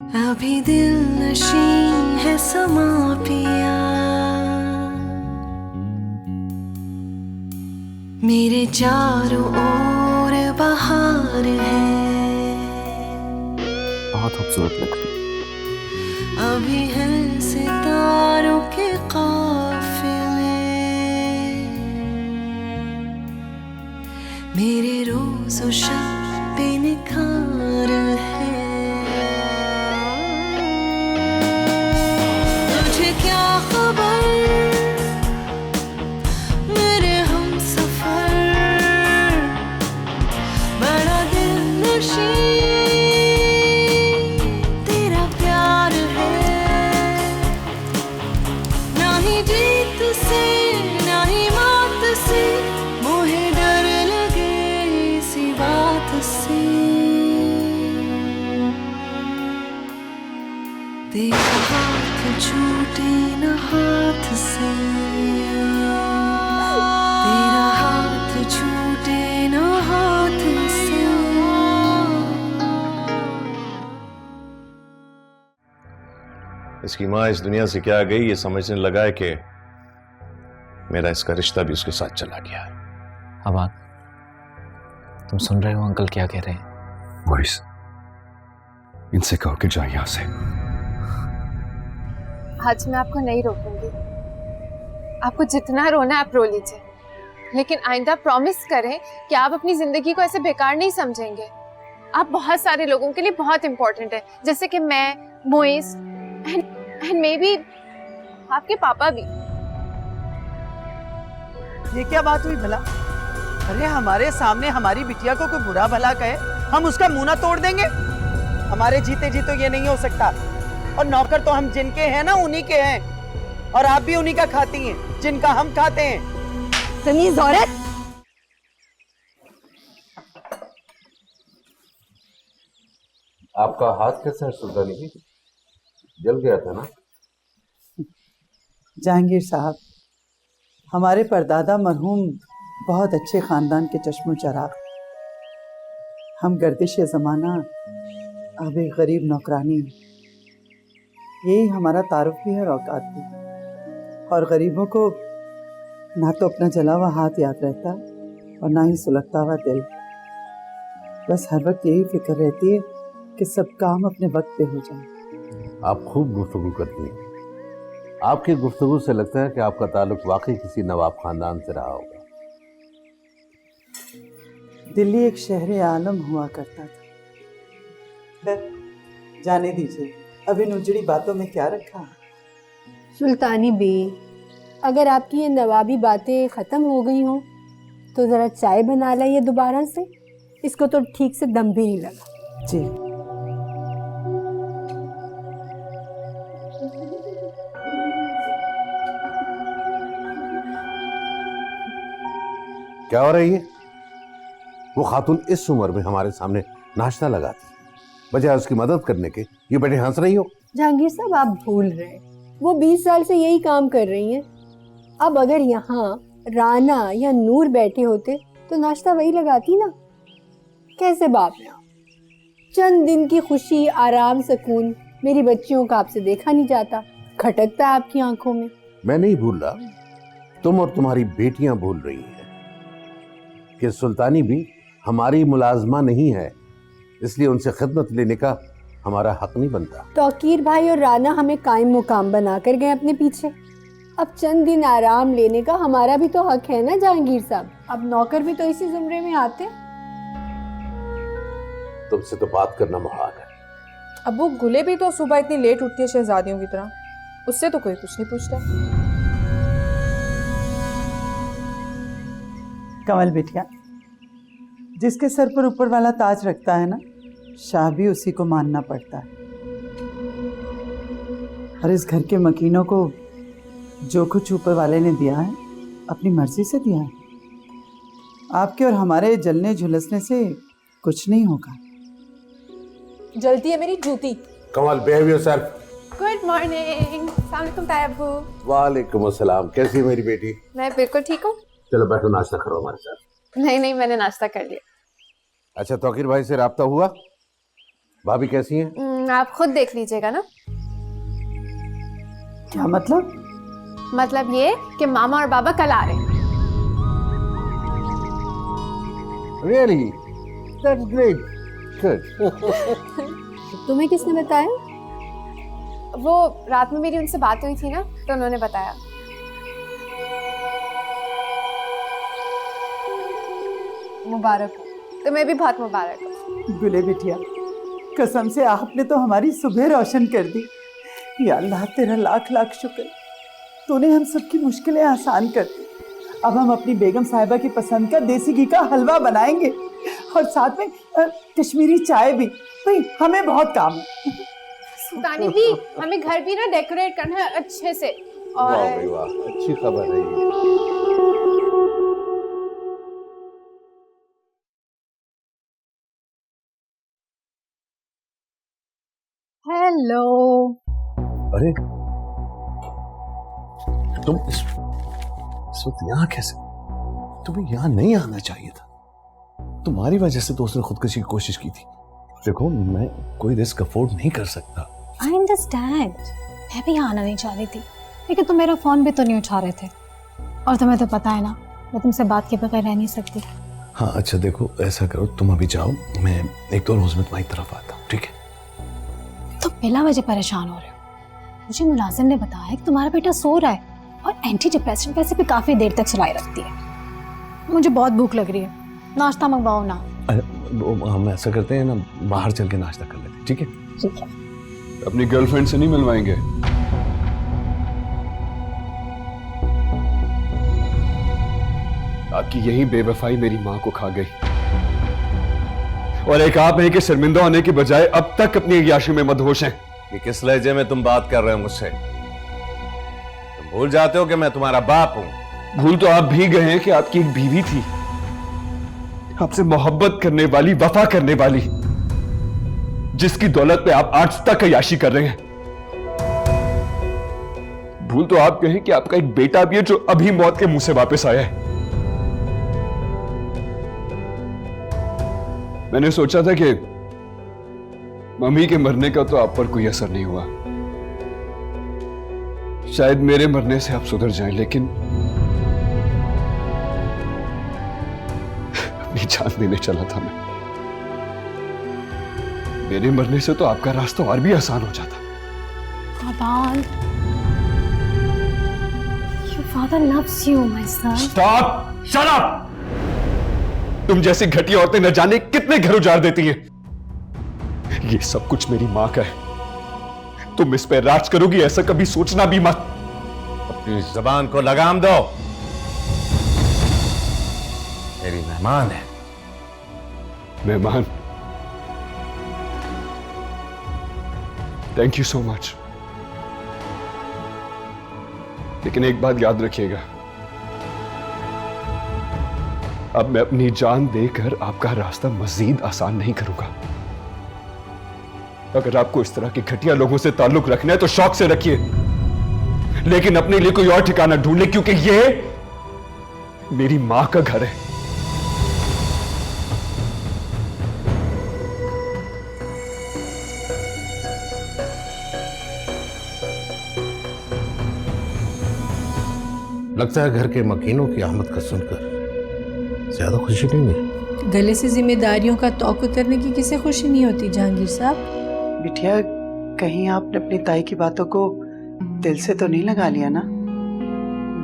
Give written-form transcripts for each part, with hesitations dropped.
अभी दिल नशी है समा पिया, मेरे चारों ओर बहार है। बहुत खूबसूरत लग रही है। अभी है सितारों के काफिले, मेरे रोज़ और शब पे निखार है। तुझे क्या खबर मेरे हमसफर, बड़ा दिल नशी तेरा प्यार है। ना ही जीत से ना ही मात से मोहे डर लगे इसी बात से। तेरा हाथ छूटे न हाथ से, तेरा हाथ छूटे न हाथ से। इसकी माँ इस दुनिया से क्या गई ये समझने लगा है कि मेरा इसका रिश्ता भी उसके साथ चला गया। अबान, तुम सुन रहे हो अंकल क्या कह रहे हैं? वॉइस, इनसे कहो कि जाए यहां से। आज मैं आपको नहीं रोकूंगी, आपको जितना रोना है आप रो लीजिए, लेकिन आइंदा प्रॉमिस करें कि आप अपनी जिंदगी को ऐसे बेकार नहीं समझेंगे। आप बहुत सारे लोगों के लिए बहुत इंपॉर्टेंट है, जैसे कि मैं, मोइस एंड मे बी आपके पापा भी। ये क्या बात हुई भला? अरे हमारे सामने हमारी बिटिया को कोई बुरा भला कहे, हम उसका मुंह ना तोड़ देंगे? हमारे जीते जी तो ये नहीं हो सकता। और नौकर तो हम जिनके हैं ना उन्हीं के हैं, और आप भी उन्हीं का खाती हैं जिनका हम खाते हैं। तमीज औरत! आपका हाथ कैसा है सुल्तानी जी? जल गया था ना? जहांगीर साहब, हमारे परदादा मरहूम बहुत अच्छे खानदान के चश्मो चराग। हम गर्दिश ज़माना अब एक गरीब नौकरानी हैं। यही हमारा तारुफ भी है और औकात भी। और गरीबों को ना तो अपना जला हुआ हाथ याद रहता और ना ही सुलगता हुआ दिल। बस हर वक्त यही फिक्र रहती है कि सब काम अपने वक्त पे हो जाए। आप खूब गुफ्तगू करती हैं। आपकी गुफ्तगू से लगता है कि आपका ताल्लुक वाकई किसी नवाब खानदान से रहा होगा। दिल्ली एक शहर आलम हुआ करता था। जाने दीजिए, अब इन उजड़ी बातों में क्या रखा। सुल्तानी बी, अगर आपकी ये नवाबी बातें ख़त्म हो गई हों तो ज़रा चाय बना लाइए दोबारा से। इसको तो ठीक से दम भी नहीं लगा। जी। क्या हो रही है? वो खातून इस उम्र में हमारे सामने नाश्ता लगाती, बजाय उसकी मदद करने के ये बैठे हंस रही हो। जहांगीर साहब, आप भूल रहे हैं, वो 20 साल से यही काम कर रही हैं। अब अगर यहाँ राना या नूर बैठे होते तो नाश्ता वही लगाती ना। कैसे बाप ना, चंद दिन की खुशी, आराम, सुकून मेरी बच्चियों का आपसे देखा नहीं जाता, खटकता है आपकी आंखों में। मैं नहीं भूल रहा, तुम और तुम्हारी बेटियां भूल रही हैं कि सुल्तानी भी हमारी मुलाजमा नहीं है, इसलिए उनसे खिदमत लेने का हमारा हक नहीं बनता। तौकीर भाई और राना हमें कायम मुकाम बना कर गए अपने पीछे। अब चंद दिन आराम लेने का हमारा भी तो हक है ना जहांगीर साहब। अब नौकर भी तो इसी जुमरे में आते। तुमसे तो बात करना मुहाल है। अब वो गुले भी तो सुबह इतनी लेट उठती है शहजादियों की तरह, उससे तो कोई कुछ नहीं पूछता। कमल बिटिया, जिसके सर पर ऊपर वाला ताज रखता है ना, शाह भी उसी को मानना पड़ता है। और इस घर के मकीनों को जो कुछ ऊपर वाले ने दिया है अपनी मर्जी से दिया है। आपके और हमारे जलने झुलसने से कुछ नहीं होगा। जलती है मेरी जूती। कमाल, बिहेव योरसेल्फ। Good morning. अस्सलाम वालेकुम ताया अब्बू। वालेकुम अस्सलाम। कैसी है मेरी बेटी? मैं बिल्कुल ठीक हूँ। चलो बैठो, नाश्ता करो हमारे साथ। नहीं, मैंने नाश्ता कर लिया। अच्छा, तौकीर भाई से राब्ता हुआ? भाभी कैसी हैं? आप खुद देख लीजिएगा ना। क्या मतलब? मतलब ये कि मामा और बाबा कल आ रहे हैं। Really? That's great. Good. तुम्हें किसने बताया? वो रात में मेरी उनसे बात हुई थी ना, तो उन्होंने बताया। मुबारक हो, तुम्हें भी बहुत मुबारक हो। गुले बिटिया, कसम से आपने तो हमारी सुबह रोशन कर दी। या अल्लाह तेरा लाख लाख शुक्र, तूने हम सबकी मुश्किलें आसान कर दी। अब हम अपनी बेगम साहिबा की पसंद का देसी घी का हलवा बनाएंगे और साथ में कश्मीरी चाय भी। भाई हमें बहुत काम है। सुल्तानी भी, हमें घर भी ना डेकोरेट करना है अच्छे से। वाह और भाई वाह, अच्छी खबर है ये। हेलो। अरे तुम इस वक्त यहाँ कैसे? तुम्हें यहाँ नहीं आना चाहिए था। तुम्हारी वजह से तो उसने खुदकुशी की कोशिश की थी। देखो मैं कोई रिस्क अफोर्ड नहीं कर सकता। आई अंडरस्टैंड, मैं भी यहाँ आना नहीं चाह रही थी, लेकिन तुम मेरा फोन भी तो नहीं उठा रहे थे। और तुम्हें तो पता है ना, मैं तुमसे बात के बगैर रह नहीं सकती। हाँ अच्छा देखो, ऐसा करो तुम अभी जाओ, मैं 1-2 रोज में तुम्हारी तरफ आता हूँ, ठीक है? तुम बिला वजह परेशान हो रहे हो। मुझे मुलाजिम ने बताया कि तुम्हारा बेटा सो रहा है और एंटी डिप्रेसेंट वैसे भी काफी देर तक चलाई रखती है। मुझे बहुत भूख लग रही है, नाश्ता मंगवाओ ना। हम ऐसा करते हैं ना, बाहर चल के नाश्ता कर लेते हैं, ठीक है? ठीक है। अपनी गर्लफ्रेंड से नहीं मिलवाएंगे? आपकी यही बेवफाई मेरी माँ को खा गई, और एक आप हैं कि शर्मिंदा होने के बजाय अब तक अपनी अय्याशी में मदहोश हैं। ये किस लहजे में तुम बात कर रहे हो मुझसे? तुम भूल जाते हो कि मैं तुम्हारा बाप हूं। भूल तो आप भी गए हैं कि आपकी एक बीवी थी, आपसे मोहब्बत करने वाली, वफा करने वाली, जिसकी दौलत पे आप आज तक अय्याशी कर रहे हैं। भूल तो आप गए हैं कि आपका एक बेटा भी है जो अभी मौत के मुंह से वापस आया है। मैंने सोचा था कि मम्मी के मरने का तो आप पर कोई असर नहीं हुआ, शायद मेरे मरने से आप सुधर जाएं, लेकिन अपनी जान देने चला था मैं। मेरे मरने से तो आपका रास्ता और भी आसान हो जाता। Aban, your father loves you, my son. Stop! Shut up! तुम जैसी घटिया औरतें न जाने कितने घर उजाड़ देती हैं। ये सब कुछ मेरी मां का है। तुम इस पे राज करोगी ऐसा कभी सोचना भी मत। अपनी जबान को लगाम दो। मेरी मेहमान है। मेहमान? थैंक यू सो मच, लेकिन एक बात याद रखिएगा, अब मैं अपनी जान देकर आपका रास्ता मजीद आसान नहीं करूंगा। अगर आपको इस तरह के घटिया लोगों से ताल्लुक रखना है तो शौक से रखिए, लेकिन अपने लिए कोई और ठिकाना ढूंढ ले, क्योंकि ये मेरी मां का घर है। लगता है घर के मकीनों की आमद का सुनकर ज्यादा खुशी नहीं हुई। गले से जिम्मेदारियों का तौक उतरने की किसे खुशी नहीं होती जहांगीर साहब? बिटिया, कहीं आपने अपनी ताई की बातों को दिल से तो नहीं लगा लिया ना?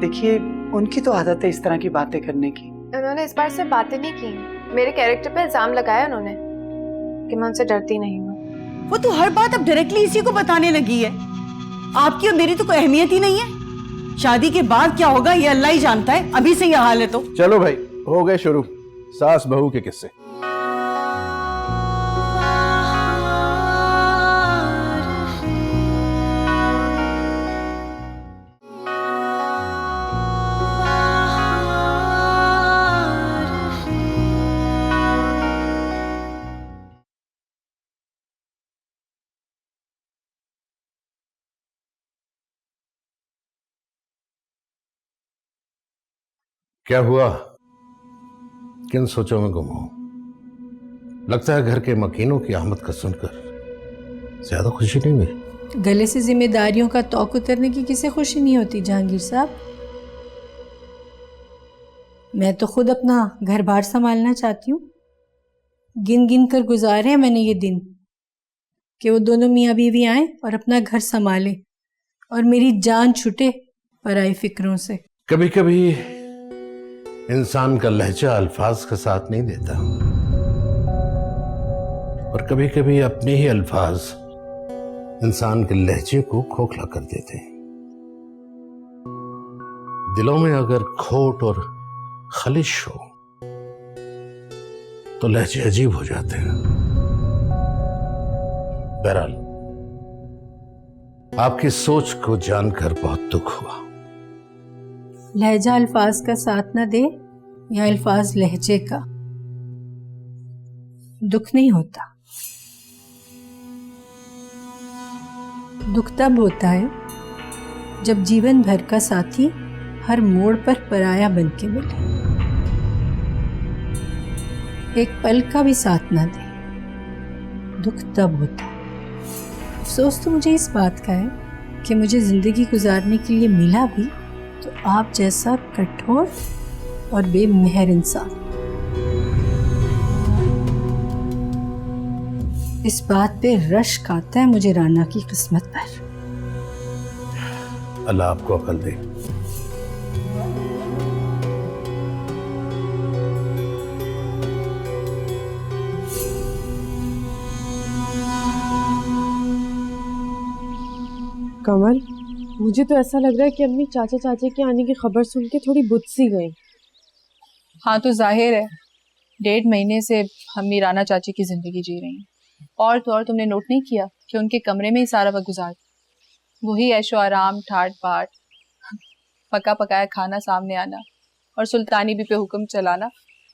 देखिए, उनकी तो आदत है इस तरह की बातें करने की। उन्होंने इस बार से बातें नहीं की, मेरे कैरेक्टर पे इल्जाम लगाया उन्होंने कि मैं उनसे डरती नहीं हूँ। वो तो हर बात अब डायरेक्टली इसी को बताने लगी है। आपकी और मेरी तो कोई अहमियत ही नहीं है। शादी के बाद क्या होगा ये अल्लाह ही जानता है। अभी से यह हाल है तो चलो भाई, हो गए शुरू सास बहू के किस्से। क्या हुआ? किन सोचों में गुम हो? लगता है घर के मकीनों की आमद का सुनकर ज्यादा खुशी नहीं हुई? गले से जिम्मेदारियों का तौक उतरने की किसे खुशी नहीं होती जहांगीर साहब। मैं तो खुद अपना घर बार संभालना चाहती हूँ। गिन गिन कर गुजारे हैं मैंने ये दिन कि वो दोनों मियाँ बीवी आए और अपना घर संभाले और मेरी जान छूटे पराई फिक्रों से। कभी कभी इंसान का लहजा अल्फाज का साथ नहीं देता, और कभी कभी अपने ही अल्फाज इंसान के लहजे को खोखला कर देते हैं। दिलों में अगर खोट और खलिश हो तो लहजे अजीब हो जाते हैं। बहरहाल आपकी सोच को जानकर बहुत दुख हुआ। लहजा अल्फाज का साथ न दे या अल्फाज लहजे का, दुख नहीं होता। दुख तब होता है जब जीवन भर का साथी हर मोड़ पर पराया बन के मिले, एक पल का भी साथ ना दे। दुख तब होता है। अफसोस तो मुझे इस बात का है कि मुझे जिंदगी गुजारने के लिए मिला भी तो आप जैसा कठोर और बेमेहर इंसान। इस बात पे रश्क आता है मुझे राना की किस्मत पर। अल्लाह आपको अकल दे। कमल, मुझे तो ऐसा लग रहा है कि अम्मी चाचा चाचे के आने की खबर सुन के थोड़ी बुझ सी गई। हाँ तो जाहिर है 1.5 महीने से अम्मी राना चाची की जिंदगी जी रही हैं। और तो और तुमने नोट नहीं किया कि उनके कमरे में ही सारा वक्त गुजार, वही ऐशो आराम, ठाट बाट, पका पकाया खाना सामने आना और सुल्तानी भी पे हुक्म चलाना,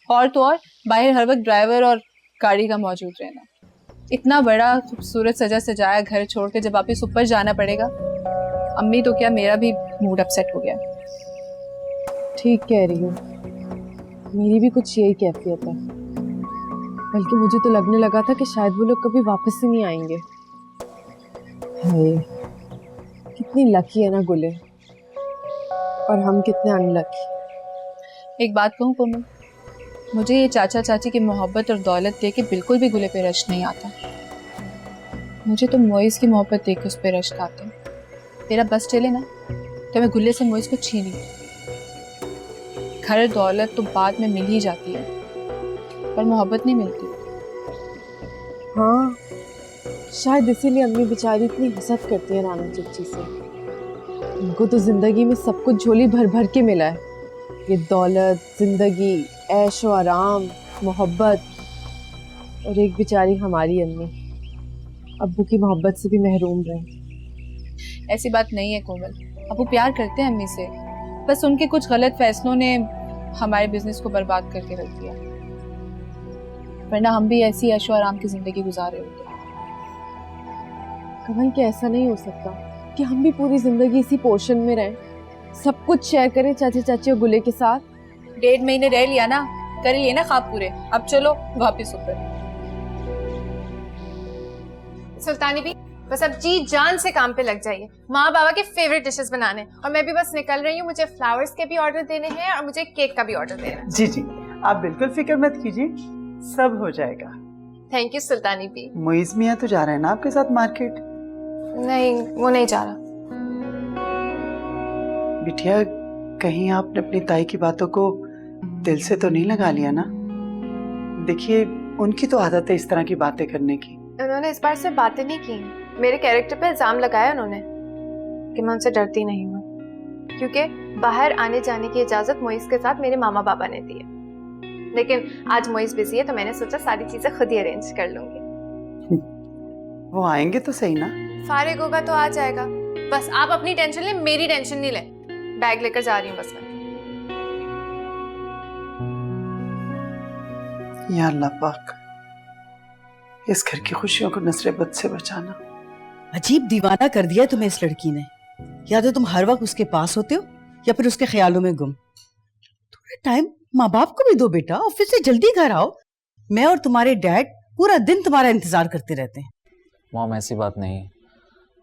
और तो और बाहर हर वक्त ड्राइवर और गाड़ी का मौजूद रहना। इतना बड़ा खूबसूरत सजा सजाया घर छोड़ के जब वापिस ऊपर जाना पड़ेगा, अम्मी तो क्या मेरा भी मूड अपसेट हो गया। ठीक कह रही हो, मेरी भी कुछ यही कैफियत है। बल्कि मुझे तो लगने लगा था कि शायद वो लोग कभी वापस ही नहीं आएंगे। हाय, कितनी लकी है ना गुले, और हम कितने अनलकी। एक बात कहूँ कोमल, मुझे ये चाचा चाची की मोहब्बत और दौलत देख के बिल्कुल भी गुले पे रश नहीं आता। मुझे तो मोइस की मोहब्बत देख के उस पे रश आता है। तेरा बस चले ना तो मैं गुले से मोइस को छीन लूँ। घर दौलत तो बाद में मिल ही जाती है, पर मोहब्बत नहीं मिलती। हाँ, शायद इसीलिए अम्मी बेचारी इतनी हसद करती है राना चच्ची से। उनको तो जिंदगी में सब कुछ झोली भर भर के मिला है, ये दौलत, जिंदगी, ऐश और आराम, मोहब्बत, और एक बेचारी हमारी अम्मी अब्बू की मोहब्बत से भी महरूम रहे। ऐसी बात नहीं है कोमल, अब्बू प्यार करते हैं अम्मी से, बस उनके कुछ गलत फैसलों ने हमारे बिजनेस को बर्बाद करके रख दिया, वरना हम भी ऐसी ऐशो आराम की जिंदगी गुजार रहे होते। कमल, क्या ऐसा नहीं हो सकता कि हम भी पूरी जिंदगी इसी पोर्शन में रहें, सब कुछ शेयर करें चाची चाची और गुले के साथ? 1.5 महीने रह लिया ना, कर लिए ना ख्वाब पूरे, अब चलो वापिस ऊपर। सुल्तानी भी बस अब जी जान से काम पे लग जाइए, माँ बाबा के फेवरेट डिशेस बनाने। और मैं भी बस निकल रही हूँ, मुझे फ्लावर्स के भी ऑर्डर देने हैं और मुझे केक का भी ऑर्डर देना है। जी जी, आप बिल्कुल फिक्र मत कीजिए, सब हो जाएगा। थैंक यू सुल्तानी भी। मोइज मियाँ तो जा रहे हैं ना आपके साथ मार्केट? नहीं, वो नहीं जा रहा। बिटिया, कहीं आपने अपनी ताई की बातों को दिल से तो नहीं लगा लिया ना? देखिए, उनकी तो आदत है इस तरह की बातें करने की। उन्होंने इस बार से बातें नहीं की, मेरे कैरेक्टर पे इल्जाम लगाया उन्होंने कि मैं उनसे डरती नहीं हूँ, क्योंकि बाहर आने जाने की इजाजत मोइस के साथ मेरे मामा बाबा ने दी है। लेकिन आज मोइस बिजी है तो मैंने सोचा सारी चीजें खुद ही अरेंज कर लूंगी। वो आएंगे तो सही ना? फारिग होगा तो आ जाएगा, बस आप अपनी टेंशन ले, मेरी टेंशन नहीं ले। बैग लेकर जा रही हूँ बस मैं। या अल्लाह पाक, इस घर की खुशियों को नजर बद से बचाना। अजीब दीवाना कर दिया तुम्हें इस लड़की ने। या तो तुम हर वक्त उसके पास होते हो या फिर उसके ख्यालों में गुम। थोड़ा टाइम माँ बाप को भी दो बेटा, ऑफिस से जल्दी घर आओ। मैं और तुम्हारे डैड पूरा दिन तुम्हारा इंतजार करते रहते हैं। मॉम ऐसी बात नहीं है,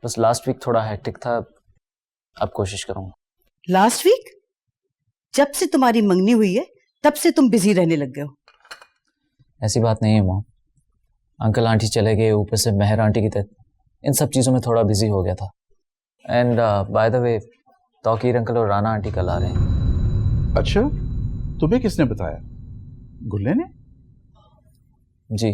बस लास्ट वीक थोड़ा हेक्टिक था, अब कोशिश करूंगा। Last week? जब से तुम्हारी मंगनी हुई है तब से तुम बिजी रहने लग गए हो। ऐसी बात नहीं है मॉम, अंकल आंटी चले गए, ऊपर से मेहर आंटी की डेथ, इन सब चीज़ों में थोड़ा बिजी हो गया था। And by the way, Tauqeer uncle और राना आंटी कल आ रहे हैं। अच्छा, तुम्हें किसने बताया? गुल्ले ने? जी।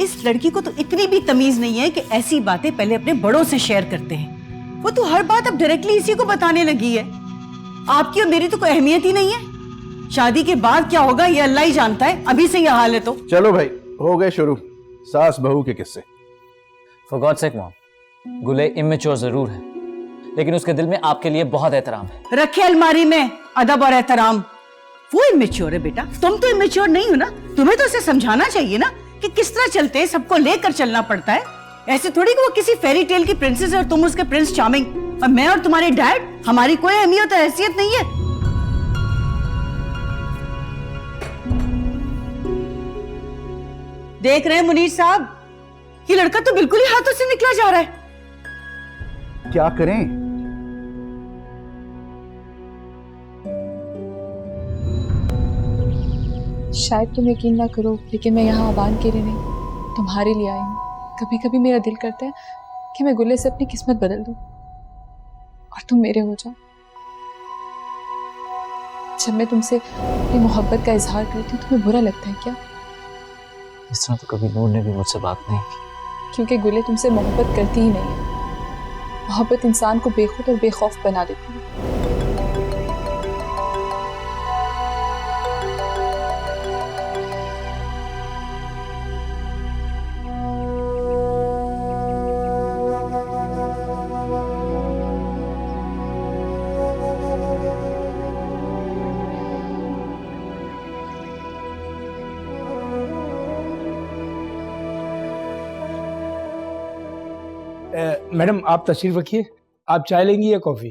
इस लड़की को तो इतनी भी तमीज नहीं है कि ऐसी बातें पहले अपने बड़ों से शेयर करते हैं। वो तो हर बात अब डायरेक्टली इसी को बताने लगी है। आपकी और मेरी तो कोई अहमियत ही नहीं है। शादी के बाद क्या होगा ये अल्लाह ही जानता है, अभी से यह हाल है तो। चलो भाई, हो गए शुरू सास बहू के किस्से। फॉर गॉड सेक मॉम, गुले इमेच्योर जरूर है, लेकिन उसके दिल में आपके लिए बहुत एहतराम है। रखे अलमारी में अदब और एहतराम। वो इमेच्योर है बेटा, तुम तो इमेच्योर नहीं हो ना। तुम्हें तो उसे समझाना चाहिए ना कि किस तरह चलते हैं, सबको लेकर चलना पड़ता है। ऐसे थोड़ी कि वो किसी फेरी टेल की प्रिंसेस है और तुम उसके प्रिंस चार्मिंग, और मैं और तुम्हारे डैड, हमारी कोई अहमियत और हैसियत नहीं है। देख रहे हैं मुनीर साहब, ये लड़का तो बिल्कुल ही हाथों से निकला जा रहा है। क्या करें? शायद तुम यकीन ना करो, लेकिन मैं यहाँ अबान के लिए नहीं, तुम्हारे लिए आई हूँ। कभी कभी मेरा दिल करता है कि मैं गुल्ले से अपनी किस्मत बदल दूँ और तुम मेरे हो जाओ। जब मैं तुमसे अपनी मोहब्बत का इजहार करती हूँ तुम्हें बुरा लगता है क्या? इस तरह तो कभी नूर ने भी मुझसे बात नहीं की। क्योंकि गुल्ले तुमसे मोहब्बत करती ही नहीं है। मोहब्बत इंसान को बेखुद और बेखौफ बना देती है। मैडम आप तशरीफ रखिए। आप चाय लेंगी या कॉफी?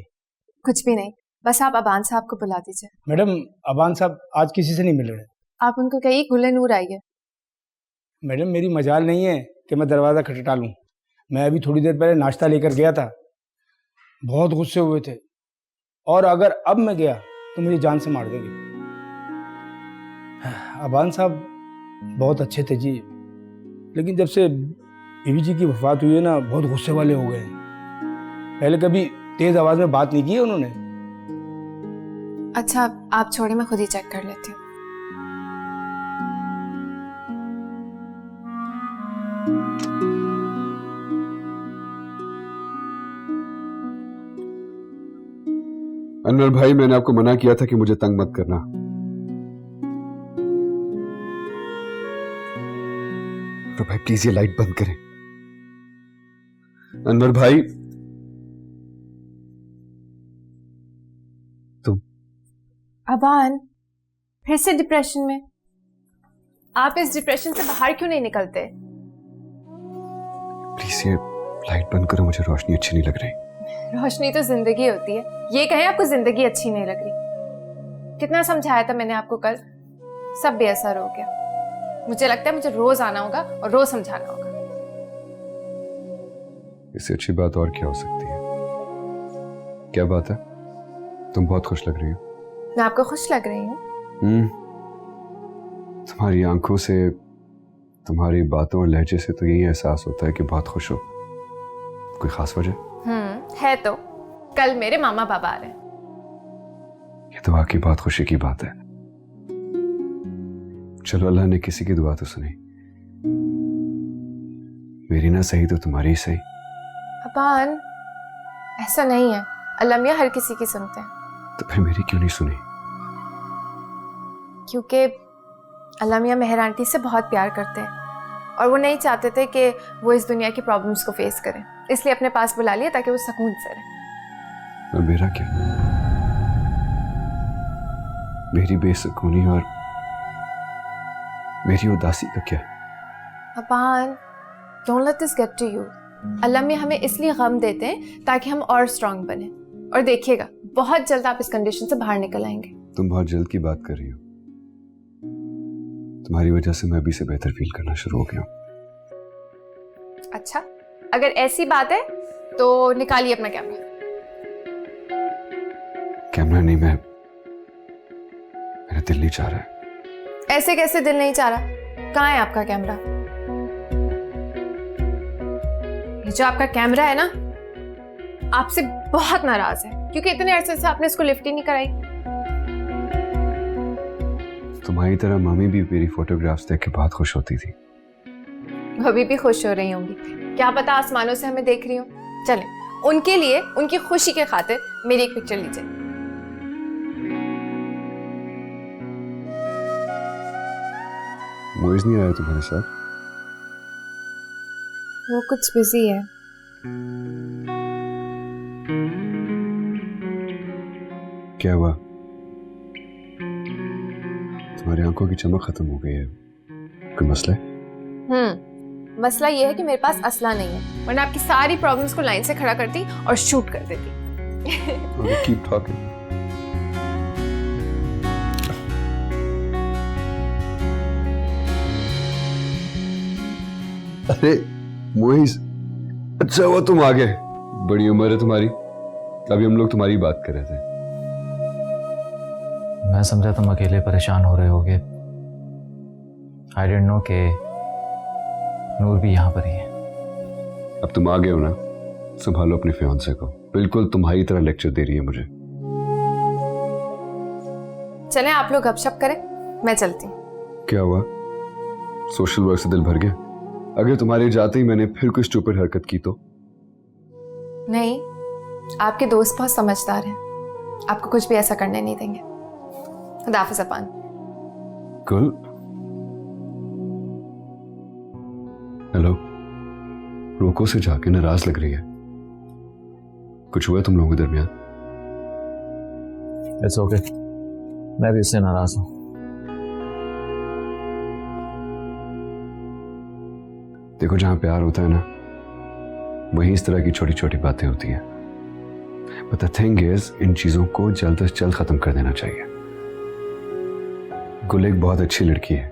कुछ भी नहीं, बस आप अबान साहब को बुला दीजिए। मैडम अबान साहब आज किसी से नहीं मिल रहे। आप उनको कहिए गुल्ले नूर आई है। मैडम मेरी मजाल नहीं है कि मैं दरवाज़ा खटखटा लूँ। मैं अभी थोड़ी देर पहले नाश्ता लेकर गया था, बहुत गुस्से हुए थे, और अगर अब मैं गया तो मुझे जान से मार देंगे। अबान साहब बहुत अच्छे थे जी, लेकिन जब से बीवी जी की वफात हुई है ना, बहुत गुस्से वाले हो गए। पहले कभी तेज आवाज में बात नहीं की है उन्होंने। अच्छा आप छोड़े, मैं खुद ही चेक कर लेती हूँ। अनवर भाई, मैंने आपको मना किया था कि मुझे तंग मत करना। तो भाई प्लीज ये लाइट बंद करें। अनवर भाई, तुम अबान फिर से डिप्रेशन में? आप इस डिप्रेशन से बाहर क्यों नहीं निकलते? प्लीज ये लाइट बंद करो, मुझे रोशनी अच्छी नहीं लग रही। रोशनी तो जिंदगी होती है, ये कहें आपको जिंदगी अच्छी नहीं लग रही। कितना समझाया था मैंने आपको कल, सब बेअसर हो गया। मुझे लगता है मुझे रोज आना होगा और रोज समझाना होगा। इससे अच्छी बात और क्या हो सकती है? क्या बात है? तुम बहुत खुश लग रही हो। मैं आपको खुश लग रही हूँ? तुम्हारी आंखों से, तुम्हारी बातों और लहजे से तो यही एहसास होता है कि बहुत खुश हो। कोई खास वजह? है तो, कल मेरे मामा बाबा आ रहे हैं। ये तो वाकई बहुत खुशी की बात है। चलो, अल्लाह ने किसी की दुआ तो सुनी। मेरी ना सही तो तुम्हारी ही सही। अबान ऐसा नहीं है, अल्लाह मियां हर किसी की सुनते हैं। तो फिर मेरी क्यों नहीं सुनी? क्योंकि अल्लाह मियां मेहर आंटी से बहुत प्यार करते हैं और वो नहीं चाहते थे कि वो इस दुनिया की प्रॉब्लम्स को फेस करें, इसलिए अपने पास बुला लिया ताकि वो सुकून से रहे। और मेरा क्या? मेरी बेसुकूनी और मेरी उदासी का क्या? अबान don't let this get to you. अल्लाह में हमें इसलिए गम देते हैं ताकि हम और स्ट्रांग बने, और देखिएगा बहुत जल्द आप इस कंडीशन से बाहर निकल आएंगे। तुम बहुत जल्द की बात कर रही हो। तुम्हारी वजह से मैं अभी से बेहतर फील करना शुरू हो गया हूं। अच्छा, अगर ऐसी बात है तो निकालिए अपना कैमरा। कैमरा नहीं, मेरा दिल नहीं चाह रहा है। ऐसे कैसे दिल नहीं चाह रहा? कहाँ है आपका कैमरा? ये जो आपका कैमरा है ना, आपसे बहुत नाराज है क्योंकि इतने अरसे से आपने इसको लिफ्ट ही नहीं कराई। तुम्हारी तरह मम्मी भी मेरी फोटोग्राफ्स देख के बहुत खुश होती थी। अभी भी खुश हो रही होंगी, क्या पता आसमानों से हमें देख रही हूँ। चलें, उनके लिए, उनकी खुशी के खातिर मेरी एक पिक्चर लीजिए। मोइज नहीं आया तुम्हारे साथ? वो कुछ बिजी है। क्या हुआ? तुम्हारी आंखों की चमक खत्म हो गई है, कोई मसला है? मसला ये है कि मेरे पास असला नहीं है, वरना आपकी सारी प्रॉब्लम्स को लाइन से खड़ा करती और शूट कर देती। Keep talking. अरे मोइज, अच्छा हुआ तुम आ गए। बड़ी उम्र है तुम्हारी, अभी हम लोग तुम्हारी बात कर रहे थे। मैं समझा तुम अकेले परेशान हो रहे होगे। आई डिडंट नो कि नूर भी यहाँ पर ही है। अब तुम आ गए हो ना, संभालो अपने फियांसे को। बिल्कुल तुम्हारी तरह लेक्चर दे रही है मुझे। चलें आप लोग गपशप करें, मैं चलती हूँ। क्या हुआ? सोशल वर्क से दिल भर गया? अगर तुम्हारे जाते ही मैंने फिर कोई स्टूपिड हरकत की तो? नहीं, आपके दोस्त बहुत समझदार हैं, आपको कुछ भी ऐसा करने नहीं देंगे। खुदा हाफिज़ अपान। कुल, हेलो, रोको से जाके नाराज लग रही है। कुछ हुआ तुम लोगों के दरमियान? इट्स ओके, मैं भी उससे नाराज हूं। देखो, जहां प्यार होता है ना, वहीं इस तरह की छोटी छोटी बातें होती हैं। बट द थिंग इज, इन चीजों को जल्द से जल्द खत्म कर देना चाहिए। गुल एक बहुत अच्छी लड़की है,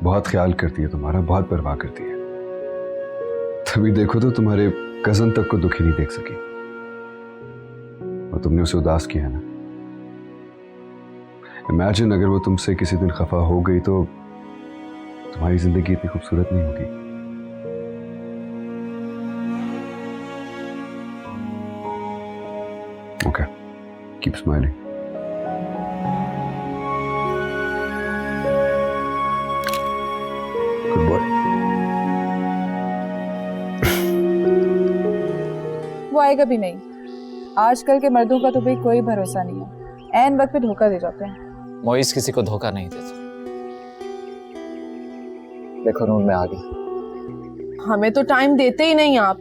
बहुत ख्याल करती है तुम्हारा, बहुत परवाह करती है। तभी देखो तो तुम्हारे कजन तक को दुखी नहीं देख सकी और तुमने उसे उदास किया ना। इमेजिन अगर वो तुमसे किसी दिन खफा हो गई तो तुम्हारी जिंदगी इतनी खूबसूरत नहीं होगी। Okay, keep smiling. Good boy. वो आएगा भी नहीं। आजकल के मर्दों का तो भाई कोई भरोसा नहीं है, ऐन वक्त पे धोखा दे जाते हैं। मोइस किसी को धोखा नहीं देता। देखो नूर, मैं आ गई। हमें तो टाइम देते ही नहीं आप।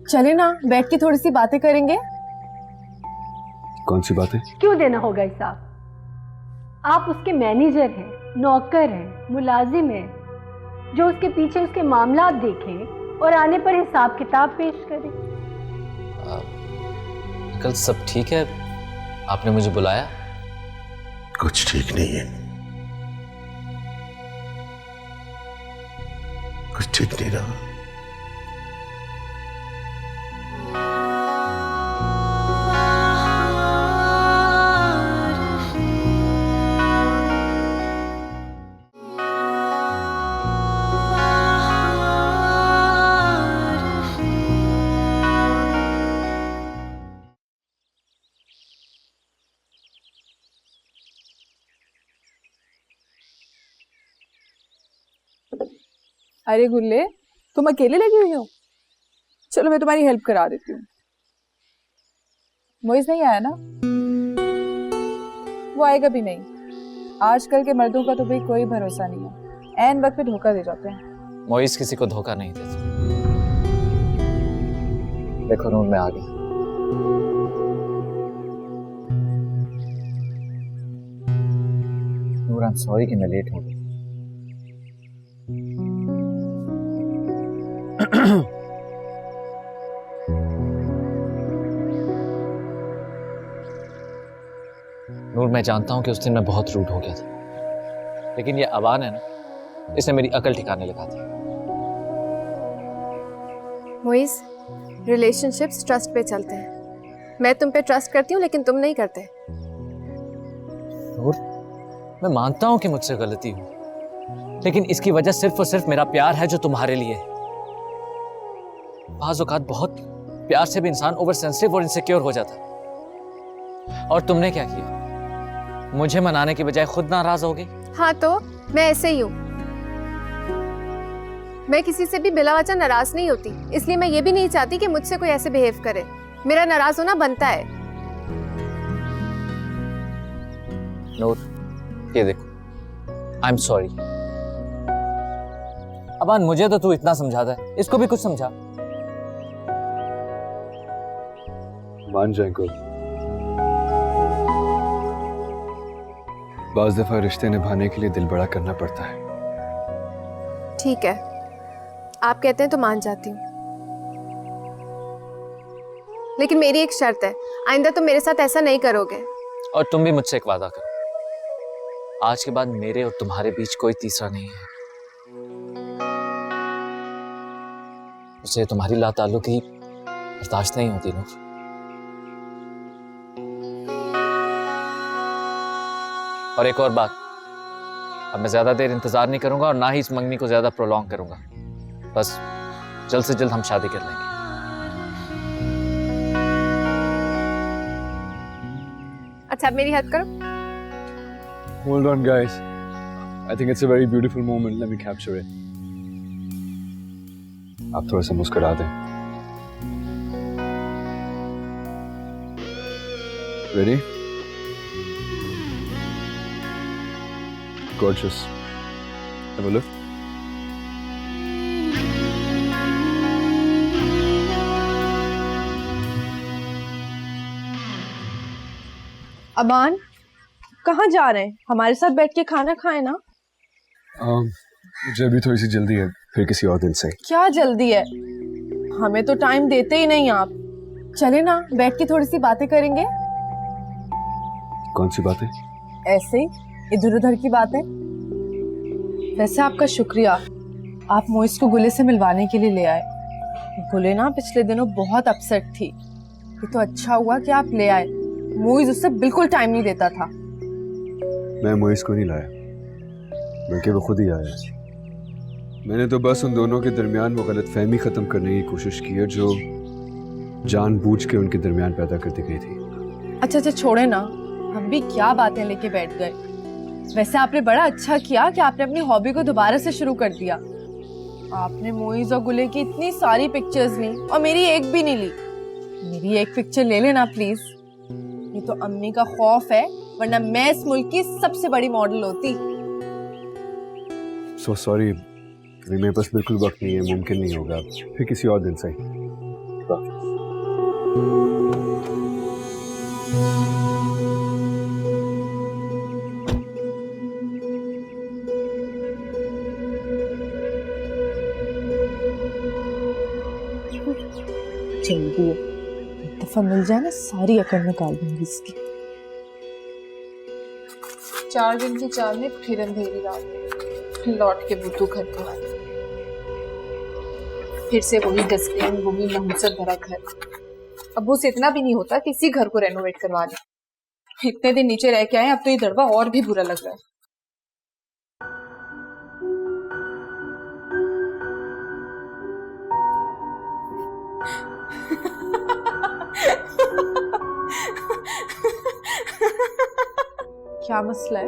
चले ना, बैठ के थोड़ी सी बातें करेंगे। कौन सी बातें? क्यों देना होगा हिसाब? आप उसके मैनेजर हैं, नौकर हैं, मुलाजिम हैं, जो उसके पीछे उसके मामलात देखें और आने पर हिसाब किताब पेश करें। कल सब ठीक है? आपने मुझे बुलाया? कुछ ठीक नहीं है, कुछ ठीक नहीं रहा। अरे गुल्ले, तुम अकेले लगी हुई हो? चलो मैं तुम्हारी हेल्प करा देती हूँ। मोइज नहीं आया ना? वो आएगा भी नहीं। आजकल के मर्दों का तो भाई कोई भरोसा नहीं है, ऐन वक्त पे धोखा दे जाते हैं। मोइस किसी को धोखा नहीं देता। देखो नूर, मैं आ गई। नूर, आई एम सॉरी कि मैं लेट हो गई। नूर, मैं जानता हूं कि उस दिन मैं बहुत रूड हो गया था, लेकिन ये अबान है ना, इसने मेरी अकल ठिकाने लगा दी। मोइस, रिलेशनशिप्स ट्रस्ट पे चलते हैं। मैं तुम पे ट्रस्ट करती हूँ लेकिन तुम नहीं करते। और मैं मानता हूं कि मुझसे गलती हुई, लेकिन इसकी वजह सिर्फ और सिर्फ मेरा प्यार है जो तुम्हारे लिए है। बाज़ औक़ात बहुत प्यार से भी इंसान ओवर सेंसिटिव और इनसिक्योर हो जाता है। और तुमने क्या किया? मुझे मनाने की बजाय खुद नाराज हो गई। हाँ तो मैं ऐसे ही हूँ। मैं किसी से भी बिला वजह नाराज नहीं होती, इसलिए मैं ये भी नहीं चाहती कि मुझसे कोई ऐसे बिहेव करे। मेरा नाराज होना बनता है। नूर, ये देखो, आई एम सॉरी। अबान, मुझे तो तू इतना समझाता है, इसको भी कुछ समझा। मान जाए को, बाज़ दफा रिश्ते निभाने के लिए दिल बड़ा करना पड़ता है। ठीक है, आप कहते हैं तो मान जाती हूँ, लेकिन मेरी एक शर्त है, आइंदा तुम मेरे साथ ऐसा नहीं करोगे। और तुम भी मुझसे एक वादा करो, आज के बाद मेरे और तुम्हारे बीच कोई तीसरा नहीं है। उसे तुम्हारी लाताल्लुकी बर्दाश्त नहीं होती नूर। और एक और बात, अब मैं ज्यादा देर इंतजार नहीं करूंगा और ना ही इस मंगनी को ज्यादा प्रोलॉन्ग करूंगा। बस जल्द से जल्द हम शादी कर लेंगे। अच्छा, अब मेरी हद करो। Hold on, guys. I think it's a very beautiful moment. Let me capture it. आप थोड़ा सा मुस्कुरा दें। Ready? Gorgeous. Have a look. Aban, कहाँ जा रहे हैं? हमारे साथ बैठ के खाना खाए ना। मुझे अभी थोड़ी सी जल्दी है, फिर किसी और दिन से। क्या जल्दी है? हमें तो टाइम देते ही नहीं आप। चले ना, बैठ के थोड़ी सी बातें करेंगे। कौन सी बातें? ऐसे ही इधर उधर की बातें। वैसे आपका शुक्रिया, आप मोइस को गुले से मिलवाने के लिए ले आए। गुले ना पिछले दिनों बहुत अपसेट थी। ये तो अच्छा हुआ कि आप ले आए। मोइस उससे बिल्कुल टाइम नहीं देता था। मैं मोइस को नहीं लाया, बल्कि वो खुद ही आया। मैंने तो बस उन दोनों के दरमियान वो गलतफहमी खत्म करने की कोशिश की है जो जानबूझ के उनके दरमियान पैदा कर दी गई थी। अच्छा छोड़े ना, हम भी क्या बातें लेके बैठ गए। वैसे आपने बड़ा अच्छा किया कि आपने अपनी हॉबी को दोबारा से शुरू कर दिया। आपने मोइस और गुले की इतनी सारी पिक्चर्स ली और मेरी एक भी नहीं ली। मेरी एक पिक्चर ले लेना प्लीज। ये तो अम्मी का खौफ है, वरना मैं इस मुल्क की सबसे बड़ी मॉडल होती। So sorry, अभी मेरे पास बिल्कुल वक्त नहीं है, मुमकिन नहीं होगा। फिर किसी और दिन सही। जल्दी एक दफा मिल जाए ना, सारी अकड़ निकाल दूंगी इसकी। 4 दिन की चाल में फिर अंधेरी रात, लौट के बुद्धू घर को आए। फिर से वही डस्टबिन, वही नहुसत भरा घर। अब वो इतना भी नहीं होता किसी घर को रेनोवेट करवा ले। इतने दिन नीचे रह के आए, अब तो ये दड़वा और भी बुरा लग रहा है। क्या मसला है?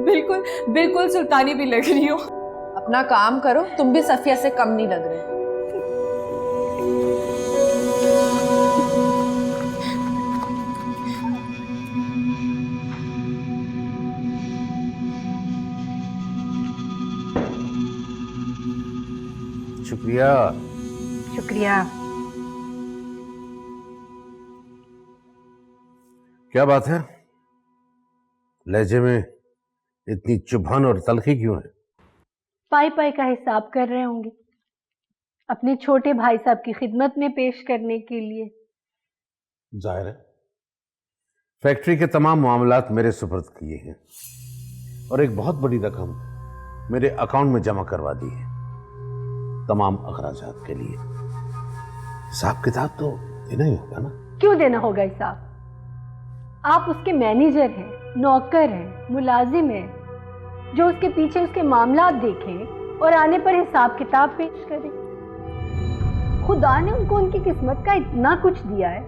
बिल्कुल बिल्कुल सुल्तानी भी लग रही हो। अपना काम करो, तुम भी सफिया से कम नहीं लग रहे। शुक्रिया। शुक्रिया। क्या बात है, लहजे में इतनी चुभन और तलखी क्यों है? पाई पाई का हिसाब कर रहे होंगे, अपने छोटे भाई साहब की खिदमत में पेश करने के लिए। जाहिर है, फैक्ट्री के तमाम मामलात मेरे सुपर्द किए हैं और एक बहुत बड़ी रकम मेरे अकाउंट में जमा करवा दी है, तमाम अखराजात के लिए। हिसाब किताब तो देना ही होगा ना। क्यों देना होगा हिसाब? आप उसके मैनेजर हैं, नौकर हैं, मुलाजिम हैं, जो उसके पीछे उसके मामलात देखें और आने पर हिसाब किताब पेश करें। खुदा ने उनको उनकी किस्मत का इतना कुछ दिया है,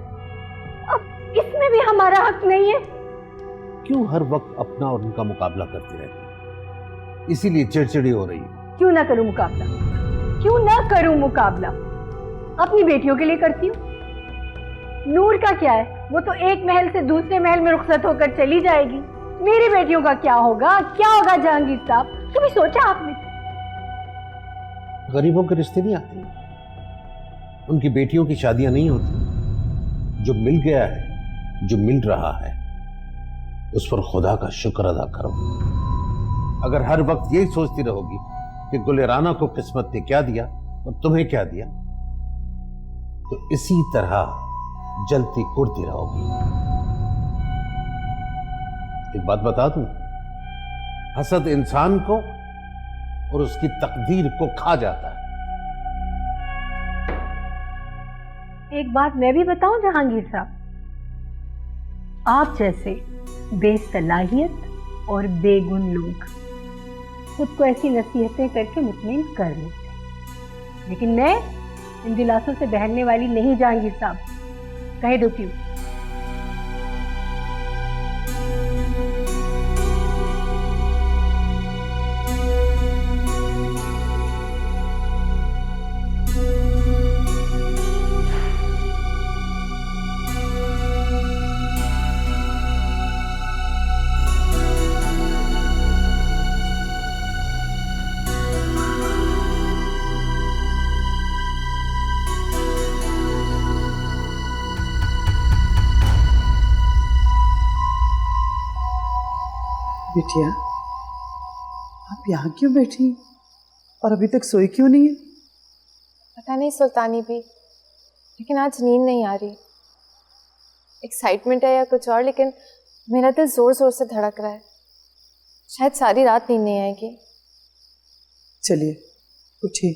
अब इसमें भी हमारा हक नहीं है। क्यों हर वक्त अपना और उनका मुकाबला करती रहती है? इसीलिए चिड़चिड़ी हो रही है। क्यों ना करूं मुकाबला? क्यों ना करूं मुकाबला? अपनी बेटियों के लिए करती हूँ। नूर का क्या है, वो तो एक महल से दूसरे महल में रुखसत होकर चली जाएगी। मेरी बेटियों का क्या होगा? क्या होगा जहांगीर साहब? कभी सोचा आपने? गरीबों के रिश्ते नहीं आते, उनकी बेटियों की शादियां नहीं होती। जो मिल गया है, जो मिल रहा है, उस पर खुदा का शुक्र अदा करो। अगर हर वक्त यही सोचती रहोगी कि गुल राना को किस्मत ने क्या दिया और तुम्हें क्या दिया, तो इसी तरह जलती कुड़ती रहोगी। एक बात बता दूं, हसद इंसान को और उसकी तकदीर को खा जाता है। एक बात मैं भी बताऊं जहांगीर साहब, आप जैसे बेसलाहियत और बेगुन लोग खुद को ऐसी नसीहतें करके मुतमईन कर लेते हैं, लेकिन मैं इन दिलासों से बहलने वाली नहीं जहांगीर साहब, कहे देती हूँ। बिटिया, आप यहाँ क्यों बैठी और अभी तक सोई क्यों नहीं है? पता नहीं सुल्तानी भी, लेकिन आज नींद नहीं आ रही। एक्साइटमेंट है या कुछ और, लेकिन मेरा दिल जोर जोर से धड़क रहा है। शायद सारी रात नींद नहीं आएगी। चलिए उठिए,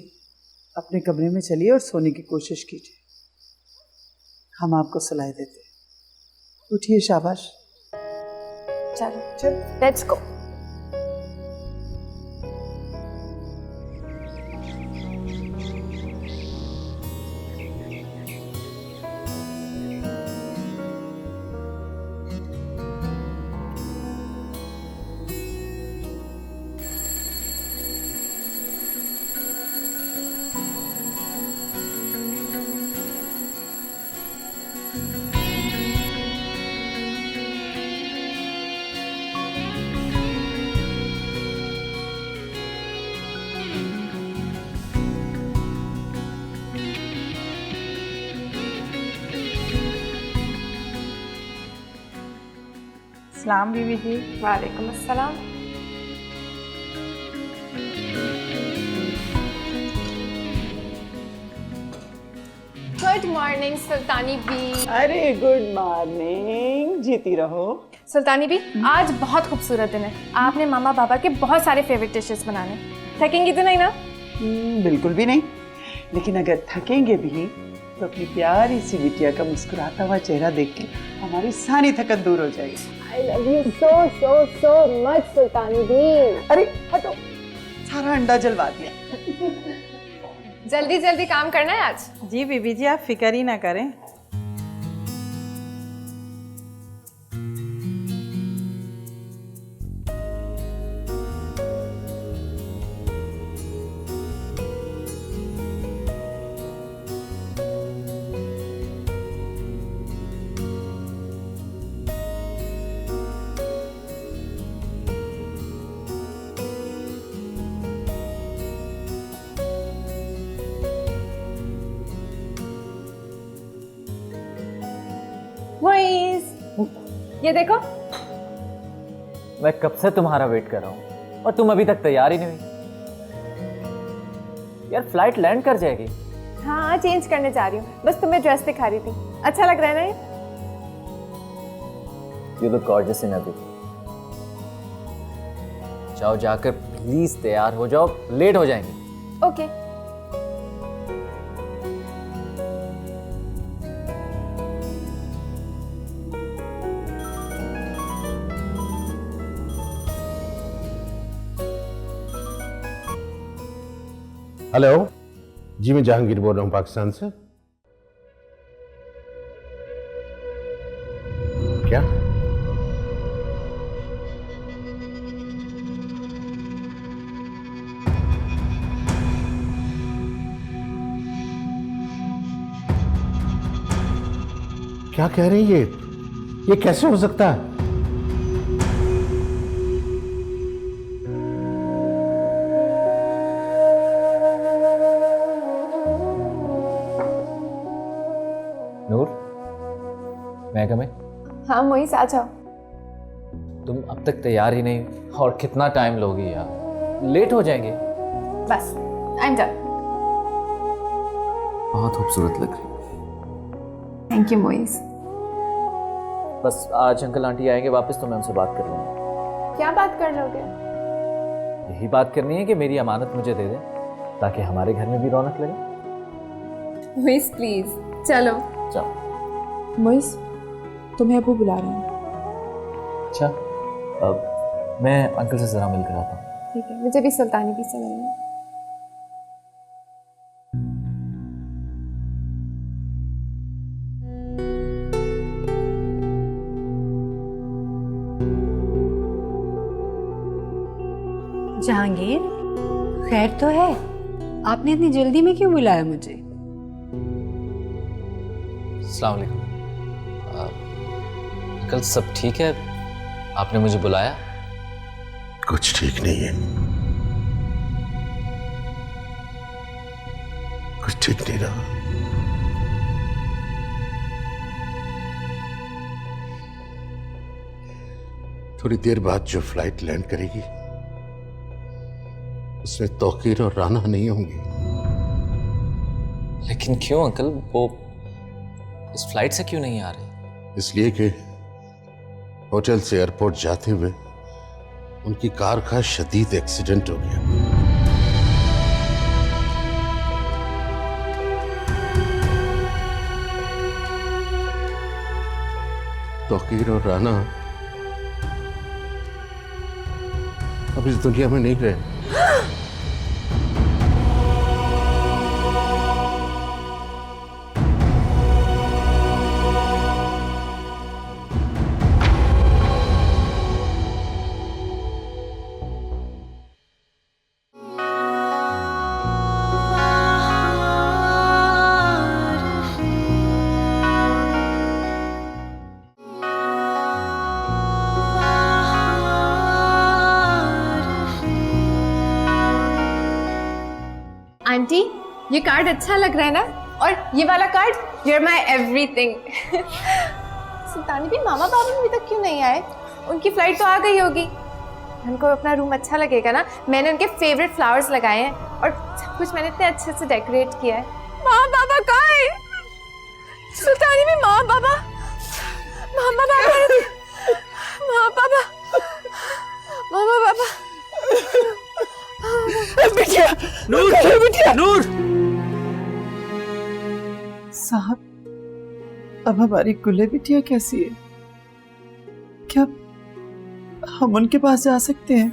अपने कमरे में चलिए और सोने की कोशिश कीजिए। हम आपको सलाह देते हैं। उठिए, शाबाश। चलो लेट्स गो। सलाम बीवी जी। वालेकुम अस्सलाम। गुड मॉर्निंग सुल्तानी बी। अरे गुड मॉर्निंग, जीती रहो। सुल्तानी बी, आज बहुत खूबसूरत दिन है। आपने मामा बाबा के बहुत सारे फेवरेट डिशेस बनाने। थकेंगी तो नहीं ना? बिल्कुल भी नहीं, लेकिन अगर थकेंगे भी तो अपनी प्यारी सी बिटिया का मुस्कुराता हुआ चेहरा देख के हमारी सारी थकन दूर हो जाएगी। I love you so so so much Sultani B. अरे हटो, सारा अंडा जलवा दिया। जल्दी जल्दी काम करना है आज। जी बीबी जी, आप फिक्र ही ना करें। ये देखो, मैं कब से तुम्हारा वेट कर रहा हूँ और तुम अभी तक तैयार ही नहीं हुई। यार फ्लाइट लैंड कर जाएगी। हाँ चेंज करने जा रही हूँ, बस तुम्हें ड्रेस दिखा रही थी। अच्छा लग रहा है ना ये? You look gorgeous in everything. जाओ जाकर प्लीज तैयार हो जाओ, लेट हो जाएंगे। ओके। हेलो जी, मैं जहांगीर बोल रहा हूँ पाकिस्तान से। क्या? क्या कह रही है ये कैसे हो सकता है? नूर, मैं कम है? हाँ मोइस, आ जाओ। तुम अब तक तैयार ही नहीं, और कितना टाइम लोगी यार, लेट हो जाएंगे। बस आई एम डन। बहुत खूबसूरत लग रही। थैंक यू मोइस। बस आज अंकल आंटी आएंगे वापस तो मैं उनसे बात कर लूँगा। क्या बात कर लोगे? यही बात करनी है कि मेरी अमानत मुझे दे दे ताकि हमारे घर में भी रौनक लगे। मोइस प्लीज चलो। चलो। मोइस, तुम्हें अबू बुला रहे हैं। अच्छा, अब मैं अंकल से ज़रा मिलकर आता हूँ। ठीक है, मुझे भी सुल्तानी भी से मिलना है। जहांगीर, खैर तो है? आपने इतनी जल्दी में क्यों बुलाया मुझे? अस्सलाम वालेकुम। अंकल सब ठीक है? आपने मुझे बुलाया? कुछ ठीक नहीं है, कुछ ठीक नहीं रहा। थोड़ी देर बाद जो फ्लाइट लैंड करेगी उसमें तौकीर और राना नहीं होंगी। लेकिन क्यों अंकल, वो इस फ्लाइट से क्यों नहीं आ रहे? इसलिए कि होटल से एयरपोर्ट जाते हुए उनकी कार का शदीद एक्सीडेंट हो गया। तौकीर और राना अब इस दुनिया में नहीं रहे। आंटी, ये कार्ड अच्छा लग रहा है ना? और ये वाला कार्ड, you're my everything। सुल्तानी भी मामा बाबा अभी तक क्यों नहीं आए? उनकी फ्लाइट तो आ गई होगी। उनको अपना रूम अच्छा लगेगा ना? मैंने उनके फेवरेट फ्लावर्स लगाए हैं और सब कुछ मैंने इतने अच्छे से डेकोरेट किया है। मामा बाबा कहाँ है? सुल्तानी भी मामा बाबा, मामा बाबा, मामा बाबा, मामा बाबा। बिटिया, नूर, बिटिया, नूर। साहब, अब हमारी गुले बिटिया कैसी है? क्या हम उनके पास जा सकते हैं?